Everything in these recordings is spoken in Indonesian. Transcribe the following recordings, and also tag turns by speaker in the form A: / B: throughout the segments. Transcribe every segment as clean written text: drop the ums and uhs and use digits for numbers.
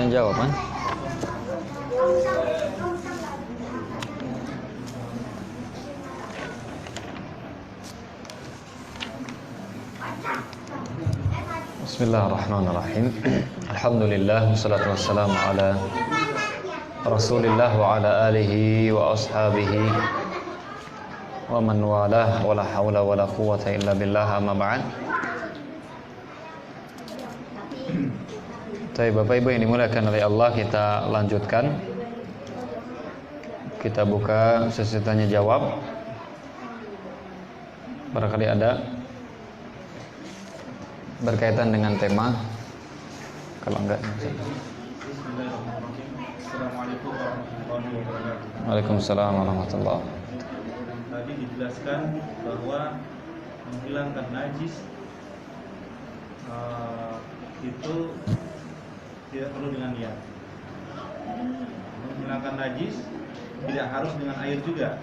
A: yang jawab kan? Bismillahirrahmanirrahim. Alhamdulillah wassalatu wassalamu ala Rasulillah wa ala alihi wa ashabihi wa man walah wa la hawla wa la quwwata illa billah, amma ba'd. Bapak Ibu yang dimuliakan oleh Allah, kita lanjutkan. Kita buka sesi tanya jawab. Barangkali ada berkaitan dengan tema. Kalau enggak,
B: Assalamualaikum warahmatullahi wabarakatuh.
A: Waalaikumsalam warahmatullahi wabarakatuh.
B: Tadi dijelaskan bahwa menghilangkan najis itu tidak perlu dengan niat. Menghilangkan najis tidak harus dengan air juga,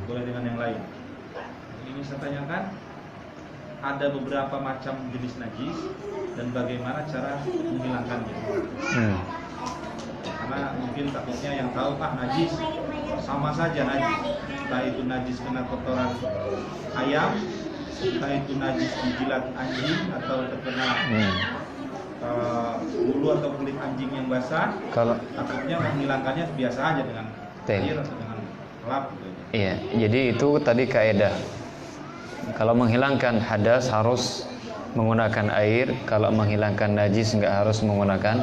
B: boleh dengan yang lain. Ini saya tanyakan, ada beberapa macam jenis najis dan bagaimana cara menghilangkannya. Karena mungkin takutnya yang tahu najis sama saja najis, entah itu najis kena kotoran ayam, entah itu najis dijilat anjing atau terkena bulu atau kulit anjing yang basah.
A: Kalau
B: takutnya menghilangkannya biasa aja dengan air atau dengan lap gitu.
A: Iya, jadi itu tadi kaidah. Kalau menghilangkan hadas harus menggunakan air, kalau menghilangkan najis enggak harus menggunakan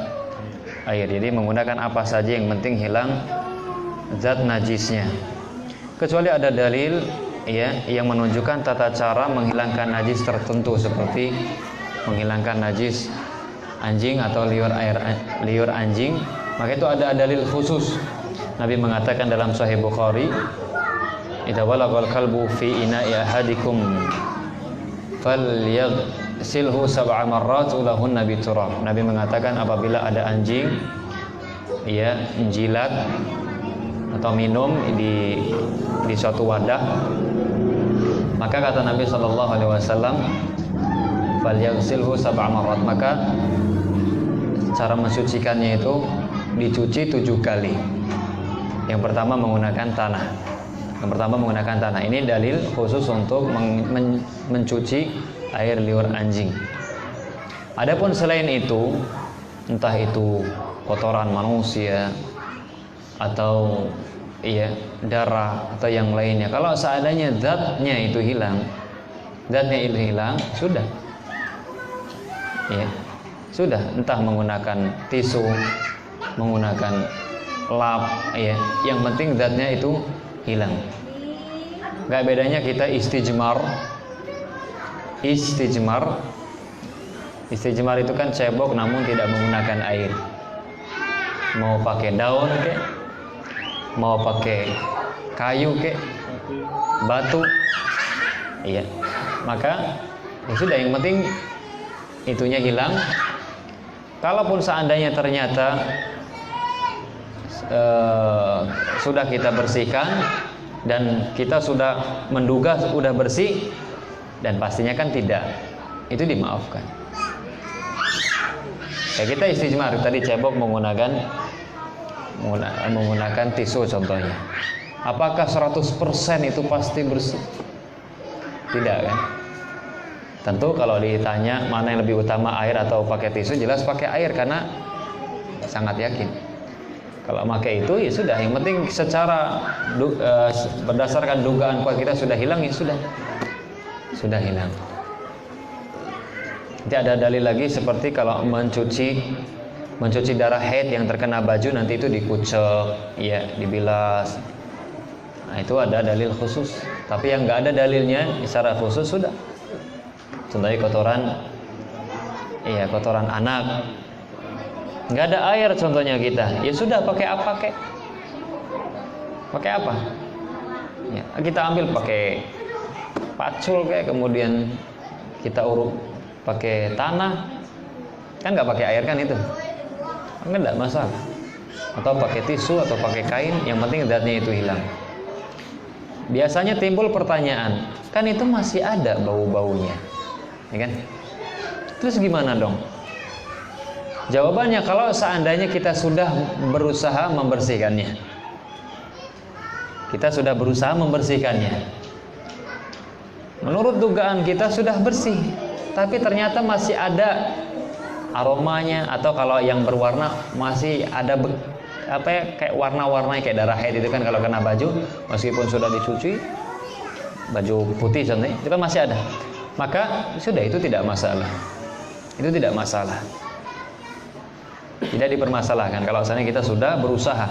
A: air. Jadi menggunakan apa saja yang penting hilang zat najisnya. Kecuali ada dalil ya yang menunjukkan tata cara menghilangkan najis tertentu, seperti menghilangkan najis anjing atau liur anjing, maka itu ada dalil khusus. Nabi mengatakan dalam Sahih Bukhari, idza walagal kalbu fi ina'i ahadikum falyaghsilhu sab'a marrat ulahunna biturab. Nabi mengatakan apabila ada anjing ya menjilat atau minum di suatu wadah, maka kata Nabi sallallahu alaihi wasallam falyaghsilhu sab'a marrat, maka cara mensucikannya itu dicuci 7 kali. Yang pertama menggunakan tanah. Ini dalil khusus untuk mencuci air liur anjing. Adapun selain itu, entah itu kotoran manusia atau darah atau yang lainnya, kalau seandainya zatnya itu hilang, sudah. Ya. Sudah, entah menggunakan tisu, menggunakan lap, ya. Yang penting zatnya itu hilang. Gak bedanya kita istijmar itu kan cebok namun tidak menggunakan air. Mau pakai daun kek, mau pakai kayu kek, batu, iya. Maka ya sudah, yang penting itunya hilang. Kalaupun seandainya ternyata sudah kita bersihkan dan kita sudah menduga sudah bersih dan pastinya kan tidak, itu dimaafkan. Ya, kita istijmar tadi cebok menggunakan tisu contohnya. Apakah 100% itu pasti bersih? Tidak kan? Tentu kalau ditanya mana yang lebih utama, air atau pakai tisu, jelas pakai air karena sangat yakin. Kalau pakai itu ya sudah, yang penting secara berdasarkan dugaan kuat kita sudah hilang, ya sudah hilang. Nanti ada dalil lagi seperti kalau mencuci darah haid yang terkena baju, nanti itu dikucek, ya dibilas. Nah itu ada dalil khusus. Tapi yang nggak ada dalilnya secara khusus sudah. Contohnya kotoran anak, nggak ada air contohnya kita, ya sudah pakai apa kek? Pakai apa? Ya, kita ambil pakai pacul kek, kemudian kita uruk pakai tanah, kan nggak pakai air kan itu? Nggak masalah. Atau pakai tisu atau pakai kain, yang penting zatnya itu hilang. Biasanya timbul pertanyaan, kan itu masih ada bau-baunya. Ya kan? Terus gimana dong? Jawabannya kalau seandainya kita sudah berusaha membersihkannya. Kita sudah berusaha membersihkannya. Menurut dugaan kita sudah bersih, tapi ternyata masih ada aromanya, atau kalau yang berwarna masih ada kayak warna-warnanya kayak darah haid itu kan kalau kena baju, meskipun sudah dicuci baju putih contohnya, itu kan masih ada. Maka sudah, itu tidak masalah. Itu tidak masalah. Tidak dipermasalahkan kalau misalnya kita sudah berusaha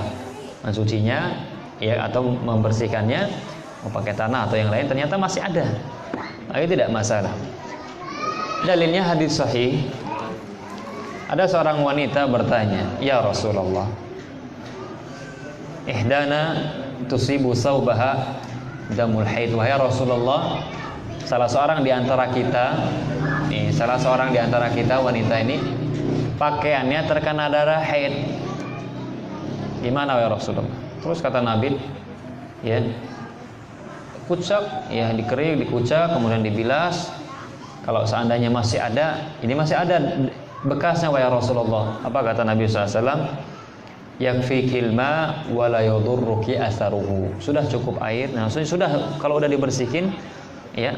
A: mencucinya ya, atau membersihkannya, mau pakai tanah atau yang lain, ternyata masih ada. Itu tidak masalah. Dalilnya hadis sahih. Ada seorang wanita bertanya, "Ya Rasulullah, ihdana tusibu saubaha damul haid." Wahai Rasulullah, salah seorang di antara kita wanita ini pakaiannya terkena darah haid. Gimana ya Rasulullah? Terus kata Nabi, ya, kucak, ya dikering, dikucak, kemudian dibilas. Kalau seandainya masih ada, ini masih ada bekasnya wahai Rasulullah. Apa kata Nabi SAW? Yakfikil ma wa la yadurruki atharuhu. Sudah cukup air. Nah, sudah kalau udah dibersihin, ya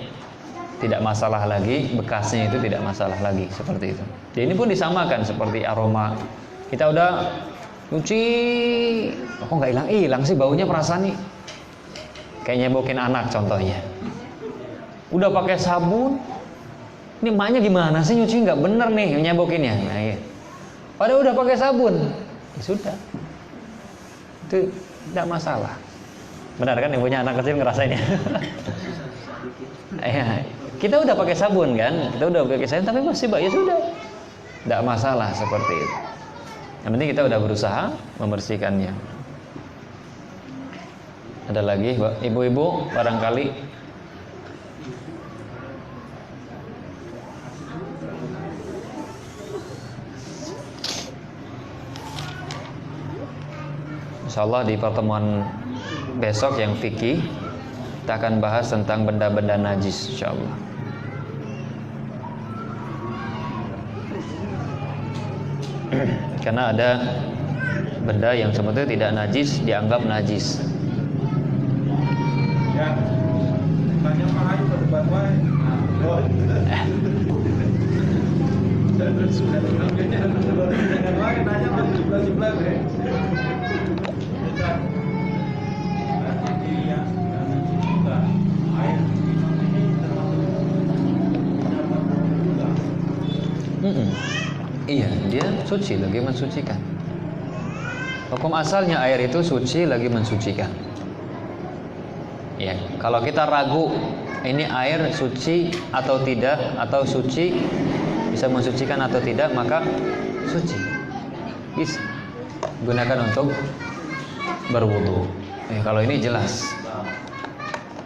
A: tidak masalah lagi, bekasnya itu tidak masalah lagi, seperti itu. Jadi ini pun disamakan seperti aroma. Kita udah nyuci, kok nggak hilang sih baunya, perasaan nih kayak nyebokin anak contohnya. Udah pakai sabun, ini emaknya gimana sih nyuci nggak bener nih nyebokinnya. Nah, iya. Padahal udah pakai sabun, ya sudah, itu tidak masalah. Benar kan, ibunya anak kecil ngerasain ya. Ya, kita udah pakai sabun kan, tapi masih ya sudah, tidak masalah seperti itu. Yang penting kita udah berusaha membersihkannya. Ada lagi ibu-ibu barangkali? Insyaallah di pertemuan besok yang fikih kita akan bahas tentang benda-benda najis, insyaallah. Karena ada benda yang sebetulnya tidak najis dianggap najis.
B: Ya, tanya Pak Haji pada Batwai.
A: Iya, dia suci lagi mensucikan. Hukum asalnya air itu suci lagi mensucikan. Ya, kalau kita ragu ini air suci atau tidak, atau suci bisa mensucikan atau tidak, maka suci bisa gunakan untuk berwudu. Kalau ini jelas.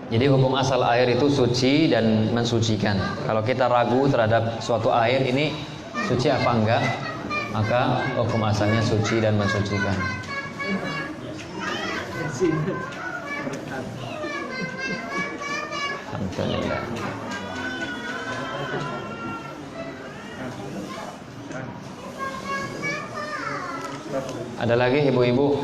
A: Jadi hukum asal air itu suci dan mensucikan. Kalau kita ragu terhadap suatu air ini suci apa enggak, maka hukum asalnya suci dan mensucikan. Alhamdulillah. Ada lagi ibu-ibu?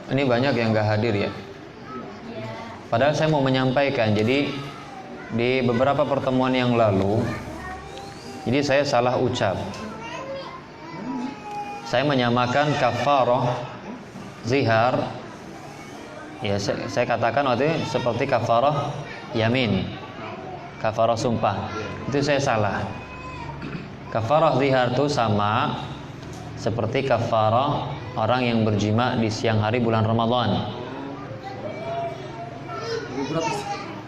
A: Ini banyak yang gak hadir ya. Padahal saya mau menyampaikan. Jadi di beberapa pertemuan yang lalu, jadi saya salah ucap. Saya menyamakan kafarah zihar. Ya, saya katakan waktu itu seperti kafarah yamin, kafarah sumpah. Itu saya salah. Kafarah zihar itu sama seperti kafarah orang yang berjima di siang hari bulan Ramadan.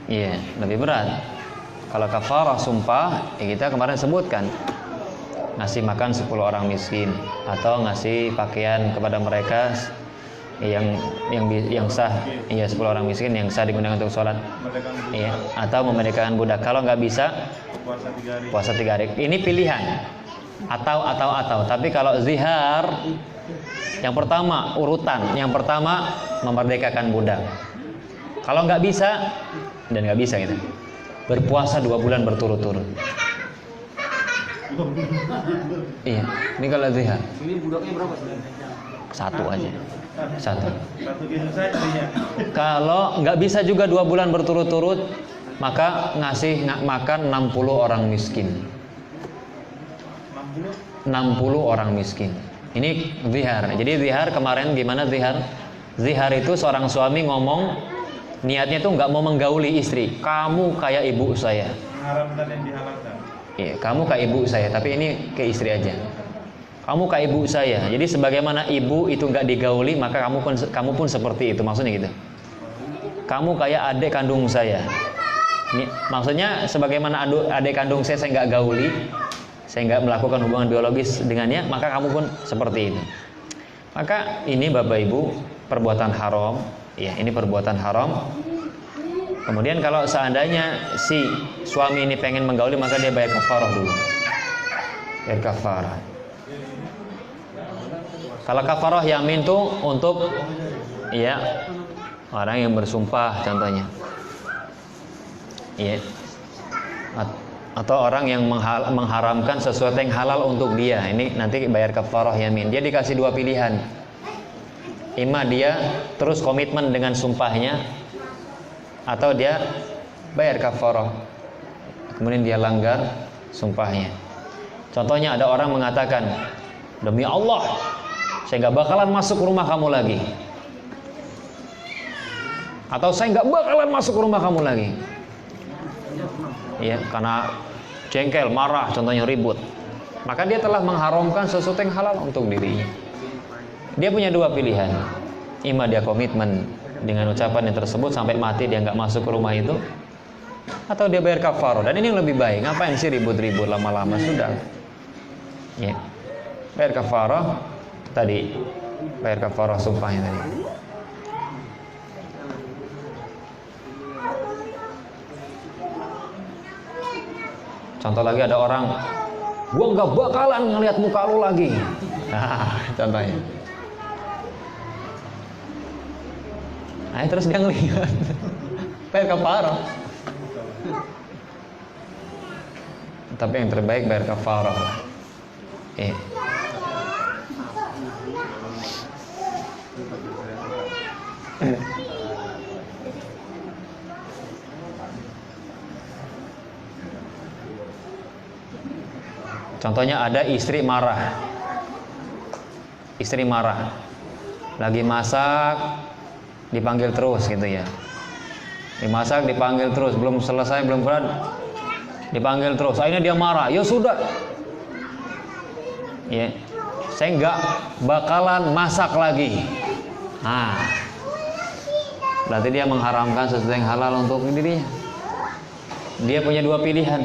A: Iya, lebih berat. Kalau kafarah sumpah, ya kita kemarin sebutkan, ngasih makan 10 orang miskin, atau ngasih pakaian kepada mereka yang sah, ya 10 orang miskin yang sah digunakan untuk sholat, iya, atau memerdekakan budak. Kalau nggak bisa, puasa 3 hari. Ini pilihan. Atau. Tapi kalau zihar, yang pertama urutan, yang pertama memerdekakan budak. Kalau nggak bisa, dan nggak bisa gitu, berpuasa 2 bulan berturut-turut. Iya, ini kalau zihar.
C: Ini budaknya berapa sebenarnya?
A: 1 aja. 1.
B: Satu gitu saja ya.
A: Kalau nggak bisa juga 2 bulan berturut-turut, maka ngasih makan 60 orang miskin. 60 orang miskin. Ini zihar. Jadi zihar kemarin gimana zihar? Zihar itu seorang suami ngomong niatnya tuh nggak mau menggauli istri. Kamu kayak ibu saya.
B: Mengharamkan yang dihalalkan.
A: Iya, kamu kayak ibu saya. Tapi ini ke istri aja. Kamu kayak ibu saya. Jadi sebagaimana ibu itu nggak digauli, maka kamu pun seperti itu. Maksudnya gitu. Kamu kayak adik kandung saya. Maksudnya sebagaimana adik kandung saya nggak gauli, saya nggak melakukan hubungan biologis dengannya, maka kamu pun seperti itu. Maka ini Bapak Ibu perbuatan haram, ya ini perbuatan haram. Kemudian kalau seandainya si suami ini pengen menggauli, maka dia bayar kafarah dulu. Bayar kafarah. Kalau kafarah yamin itu untuk ya orang yang bersumpah contohnya. Ya. Atau orang yang mengharamkan sesuatu yang halal untuk dia, ini nanti bayar kafarah yamin. Dia dikasih 2 pilihan. Ima dia terus komitmen dengan sumpahnya, atau dia bayar kafarah, kemudian dia langgar sumpahnya. Contohnya ada orang mengatakan, demi Allah saya nggak bakalan masuk rumah kamu lagi, atau saya nggak bakalan masuk rumah kamu lagi. Ya, karena jengkel, marah, contohnya ribut, maka dia telah mengharamkan sesuatu yang halal untuk dirinya. Dia punya 2 pilihan. Ima dia komitmen dengan ucapan yang tersebut sampai mati dia nggak masuk ke rumah itu, atau dia bayar kafarah. Dan ini yang lebih baik. Ngapain sih ribut-ribut lama-lama, sudah. Ya. Bayar kafarah tadi. Bayar kafarah sumpahnya tadi. Contoh lagi ada orang, gua nggak bakalan ngelihat muka lu lagi. Nah, contohnya. Nah, terus dia ngelihat. Bayar kafarah. Tapi yang terbaik bayar kafarah lah. Contohnya ada istri marah. Istri marah. Lagi masak dipanggil terus gitu ya. Dimasak dipanggil terus, belum selesai, belum kelar dipanggil terus. Akhirnya dia marah. Ya sudah. Ya. Saya nggak bakalan masak lagi. Nah. Berarti dia mengharamkan sesuatu yang halal untuk dirinya. Dia punya 2 pilihan.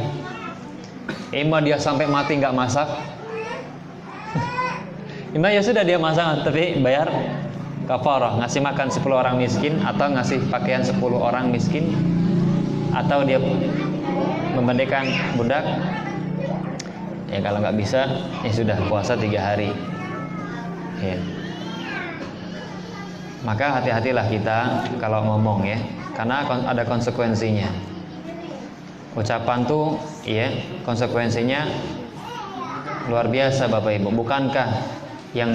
A: Ima dia sampai mati nggak masak, ima ya sudah dia masak tapi bayar kafarah, ngasih makan 10 orang miskin, atau ngasih pakaian 10 orang miskin, atau dia memerdekakan budak. Ya kalau nggak bisa ya sudah puasa 3 hari. Ya. Maka hati-hatilah kita kalau ngomong ya, karena ada konsekuensinya. Ucapan tuh ya konsekuensinya luar biasa Bapak Ibu. Bukankah yang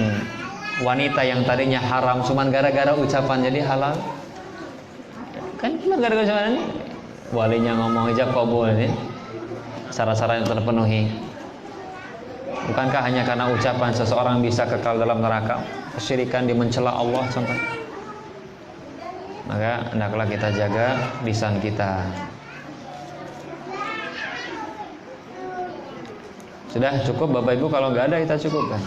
A: wanita yang tadinya haram cuman gara-gara ucapan jadi halal? Kan cuma gara-gara ucapan ini walinya ngomong aja qabul ya. Syarat-syarat yang terpenuhi. Bukankah hanya karena ucapan seseorang bisa kekal dalam neraka? Kesyirikan dia mencela Allah contoh. Maka hendaklah kita jaga lisan kita. Sudah cukup Bapak Ibu, kalau nggak ada kita cukupkan.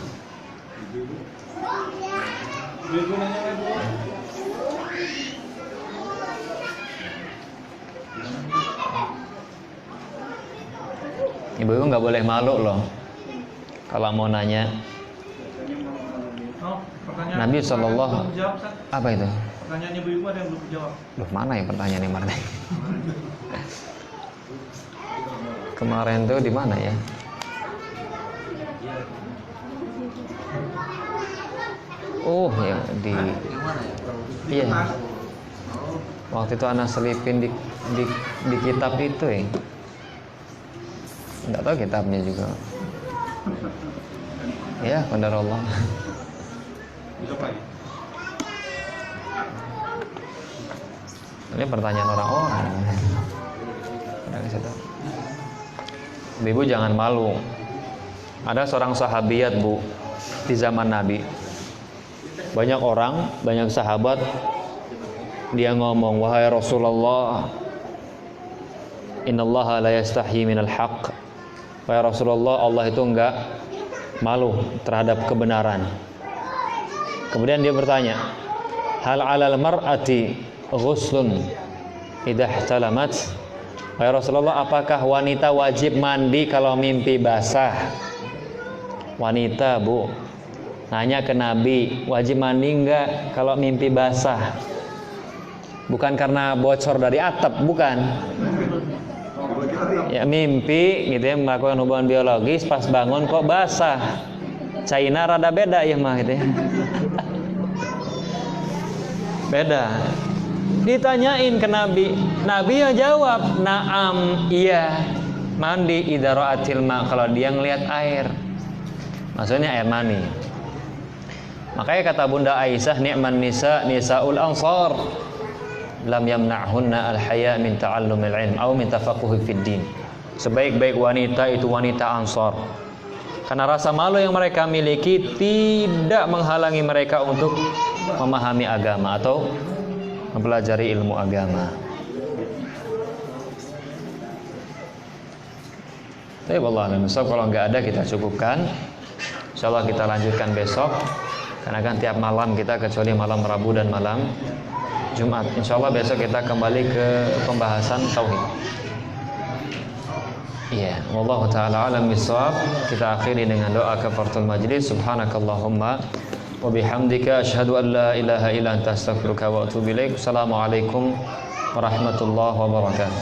A: Ibu-ibu nggak boleh malu loh kalau mau nanya. Nabi Sallallahu apa itu?
B: Pertanyaannya ibu-ibu ada yang belum dijawab.
A: Loh, mana yang pertanyaannya kemarin? Kemarin tuh di mana ya? Oh ya di iya. Waktu itu anak selipin di kitab itu ya. Enggak tahu kitabnya juga. Ya, qadarullah.
B: Besok lagi.
A: Ini pertanyaan orang-orang. Ibu jangan malu. Ada seorang sahabiat, Bu, di zaman Nabi. Banyak orang, banyak sahabat dia ngomong, "Wahai Rasulullah, innallaha la yastahyi minal haqq." Wahai Rasulullah, Allah itu enggak malu terhadap kebenaran. Kemudian dia bertanya, "Hal 'alal mar'ati ghuslun idza ihtalamat?" Wahai Rasulullah, apakah wanita wajib mandi kalau mimpi basah? Wanita, Bu, nanya ke Nabi, wajib mandi enggak kalau mimpi basah? Bukan karena bocor dari atap, bukan. Ya mimpi gitu ya, melakukan hubungan biologis, pas bangun kok basah. China rada beda ya mah gitu ya. Beda. Ditanyain ke Nabi, Nabi ya jawab, "Na'am, iya. Mandi idza ra'atil ma", kalau dia ngelihat air. Maksudnya air mani. Makanya kata Bunda Aisyah, "Ni'man nisa nisaul ansar. Lam yamna'hunna al-haya min ta'allumil ilm aw min tafaqquhi fid din." Sebaik-baik wanita itu wanita Ansar. Karena rasa malu yang mereka miliki tidak menghalangi mereka untuk memahami agama atau mempelajari ilmu agama. Tapi wallahi besok kalau nggak ada kita cukupkan. Insyaallah kita lanjutkan besok. Karena kan tiap malam kita kecuali malam Rabu dan malam Jumat. Insyaallah besok kita kembali ke pembahasan tauhid. Iya, wallahu taala alam bisawab. Kita akhiri dengan doa kafaratul majlis. Subhanakallahumma wa bihamdika asyhadu an la ilaha illa anta astaghfiruka wa atubu ilaik. Assalamualaikum warahmatullahi wabarakatuh.